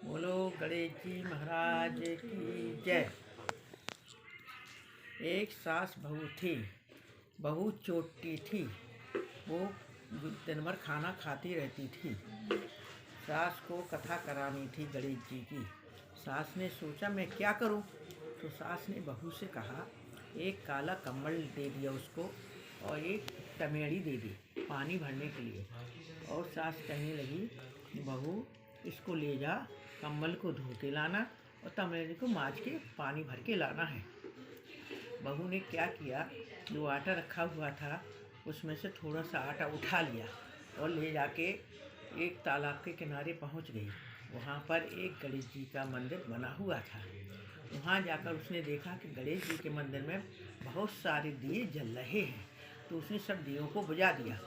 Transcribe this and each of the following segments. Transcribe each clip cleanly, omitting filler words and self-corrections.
बोलो गणेश जी महाराज की जय। एक सास बहू थी। बहू चोटी थी। वो दिन भर खाना खाती रहती थी। सास को कथा करानी थी गणेश जी की। सास ने सोचा मैं क्या करूं? तो सास ने बहू से कहा एक काला कम्बल दे दिया उसको और एक टमेड़ी दे दी पानी भरने के लिए। और सास कहने लगी बहू इसको ले जा, कम्बल को धो के लाना और टमेड़ी को माँज के पानी भर के लाना है। बहू ने क्या किया, जो आटा रखा हुआ था उसमें से थोड़ा सा आटा उठा लिया और ले जाके एक तालाब के किनारे पहुंच गई। वहाँ पर एक गणेश जी का मंदिर बना हुआ था। वहाँ जाकर उसने देखा कि गणेश जी के मंदिर में बहुत सारे दिए जल रहे हैं। तो उसने सब दियों को बुझा दिया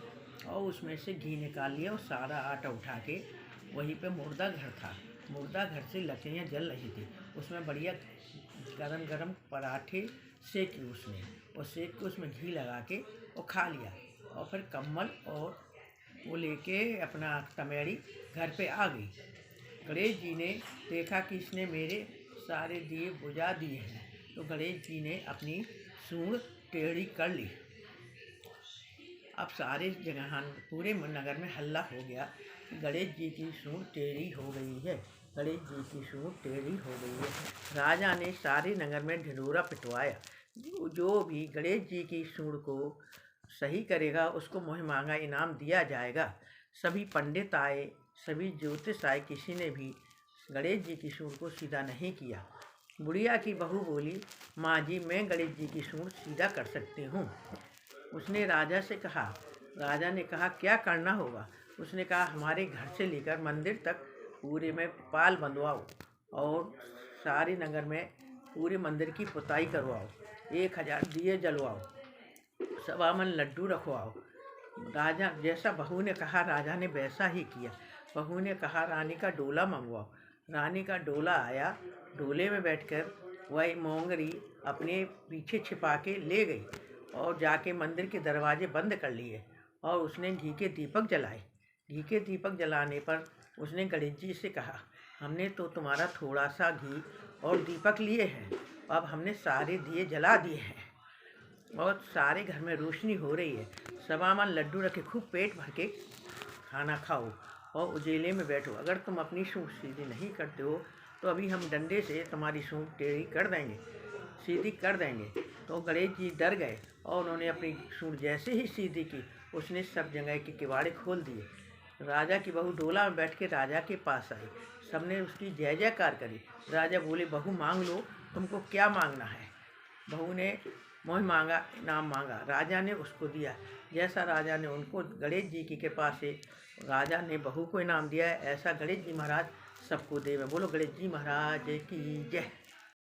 और उसमें से घी निकाल लिया और सारा आटा उठा के वहीं पे मुर्दा घर था। मुर्दा घर से लकड़ियाँ जल रही थी। उसमें बढ़िया गरम गरम पराठे सेके उसने और सेक के उसमें घी लगा के और खा लिया। और फिर कम्बल और वो लेके अपना टमेड़ी घर पे आ गई। गणेश जी ने देखा कि इसने मेरे सारे दिए बुझा दिए हैं। तो गणेश जी ने अपनी सूंड टेढ़ी कर ली। अब सारे जगह पूरे नगर में हल्ला हो गया कि गणेश जी की सूंड टेढ़ी हो गई है, गणेश जी की सूंड टेढ़ी हो गई है। राजा ने सारे नगर में ढिंढोरा पिटवाया। जो भी गणेश जी की सूंड को सही करेगा उसको मुँह मांगा इनाम दिया जाएगा। सभी पंडित आए, सभी ज्योतिष आए, किसी ने भी गणेश जी की सूंड को सीधा नहीं किया। बुढ़िया की बहू बोली माँ जी मैं गणेश जी की सूंड सीधा कर सकती हूँ। उसने राजा से कहा। राजा ने कहा क्या करना होगा? उसने कहा हमारे घर से लेकर मंदिर तक पूरे में पाल बंधवाओ और सारे नगर में पूरे मंदिर की पुताई करवाओ, 1000 दिए जलवाओ, 1.25 मन लड्डू रखवाओ। राजा जैसा बहू ने कहा राजा ने वैसा ही किया। बहू ने कहा रानी का डोला मंगवाओ। रानी का डोला आया। डोले में बैठकर वही मोंगरी अपने पीछे छिपा के ले गई और जाके मंदिर के दरवाजे बंद कर लिए और उसने घी के दीपक जलाए। घी के दीपक जलाने पर उसने गणेश जी से कहा हमने तो तुम्हारा थोड़ा सा घी और दीपक लिए हैं, अब हमने सारे दिए जला दिए हैं और सारे घर में रोशनी हो रही है। 1.25 मन लड्डू रखे खूब पेट भर के खाना खाओ और उजेले में बैठो। अगर तुम अपनी सूंड सीधी नहीं करते हो तो अभी हम डंडे से तुम्हारी सूंड टेढ़ी कर देंगे, सीधी कर देंगे। तो गणेश जी डर गए और उन्होंने अपनी सूंड जैसे ही सीधी की उसने सब जगह के किवाड़े खोल दिए। राजा की बहू डोला में बैठ के राजा के पास आई। सबने उसकी जय जयकार करी। राजा बोले बहू मांग लो, तुमको क्या मांगना है? बहू ने मुँह मांगा इनाम मांगा। राजा ने उसको दिया। जैसा राजा ने उनको गणेश जी की कृपा से राजा ने बहू को इनाम दिया है, ऐसा गणेश जी महाराज सबको देवे। बोलो गणेश जी महाराज की जय।